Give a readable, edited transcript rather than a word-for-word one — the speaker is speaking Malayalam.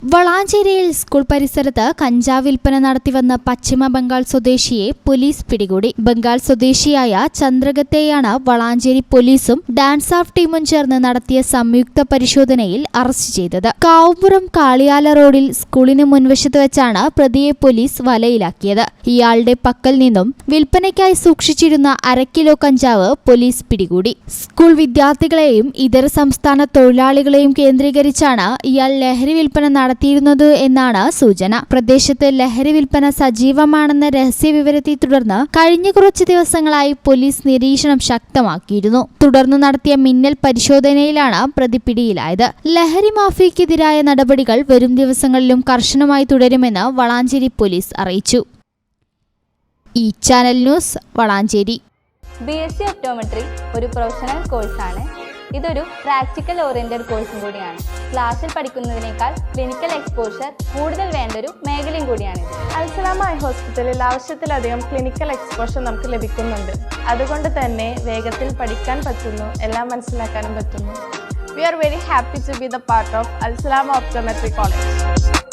വളാഞ്ചേരിയിൽ സ്കൂൾ പരിസരത്ത് കഞ്ചാവ് വിൽപ്പന നടത്തിവന്ന പശ്ചിമ ബംഗാൾ സ്വദേശിയെ പോലീസ് പിടികൂടി. ബംഗാൾ സ്വദേശിയായ ചന്ദ്രകത്തെയാണ് വളാഞ്ചേരി പോലീസും ഡാൻസ് ഓഫ് ടീമും ചേർന്ന് നടത്തിയ സംയുക്ത പരിശോധനയിൽ അറസ്റ്റ് ചെയ്തത്. കാവുപുറം കാളിയാല റോഡിൽ സ്കൂളിന് മുൻവശത്ത് വെച്ചാണ് പ്രതിയെ പോലീസ് വലയിലാക്കിയത്. ഇയാളുടെ പക്കൽ നിന്നും വിൽപ്പനയ്ക്കായി സൂക്ഷിച്ചിരുന്ന 1/2 കിലോ കഞ്ചാവ് പോലീസ് പിടികൂടി. സ്കൂൾ വിദ്യാർത്ഥികളെയും ഇതര സംസ്ഥാന തൊഴിലാളികളെയും കേന്ദ്രീകരിച്ചാണ് ഇയാൾ ലഹരി വിൽപ്പന നടത്തിയിരുന്നത് എന്നാണ് സൂചന. പ്രദേശത്ത് ലഹരി വിൽപ്പന സജീവമാണെന്ന രഹസ്യവിവരത്തെ തുടർന്ന് കഴിഞ്ഞ കുറച്ചു ദിവസങ്ങളായി പോലീസ് നിരീക്ഷണം ശക്തമാക്കിയിരുന്നു. തുടർന്ന് നടത്തിയ മിന്നൽ പരിശോധനയിലാണ് പ്രതി പിടിയിലായത്. ലഹരി മാഫിയക്കെതിരായ നടപടികൾ വരും ദിവസങ്ങളിലും കർശനമായി തുടരുമെന്ന് വളാഞ്ചേരി പോലീസ് അറിയിച്ചു. ഈ channel news Valanchery. BSc optometry ഒരു പ്രൊഫഷണൽ കോഴ്സാണ്. ഇതൊരു പ്രാക്ടിക്കൽ ഓറിയന്റഡ് കോഴ്സും കൂടിയാണ്. ക്ലാസ്സിൽ പഠിക്കുന്നതിനേക്കാൾ ക്ലിനിക്കൽ എക്സ്പോഷർ കൂടുതൽ വേണ്ടൊരു മേഖലയും കൂടിയാണ്. അൽസലാമ ഐ ഹോസ്പിറ്റലിൽ ആവശ്യത്തിലധികം ക്ലിനിക്കൽ എക്സ്പോഷർ നമുക്ക് ലഭിക്കുന്നുണ്ട്. അതുകൊണ്ട് തന്നെ വേഗത്തിൽ പഠിക്കാൻ പറ്റുന്നു, എല്ലാം മനസ്സിലാക്കാനും പറ്റുന്നു. We are very happy to be the part of Al Salama Optometry College.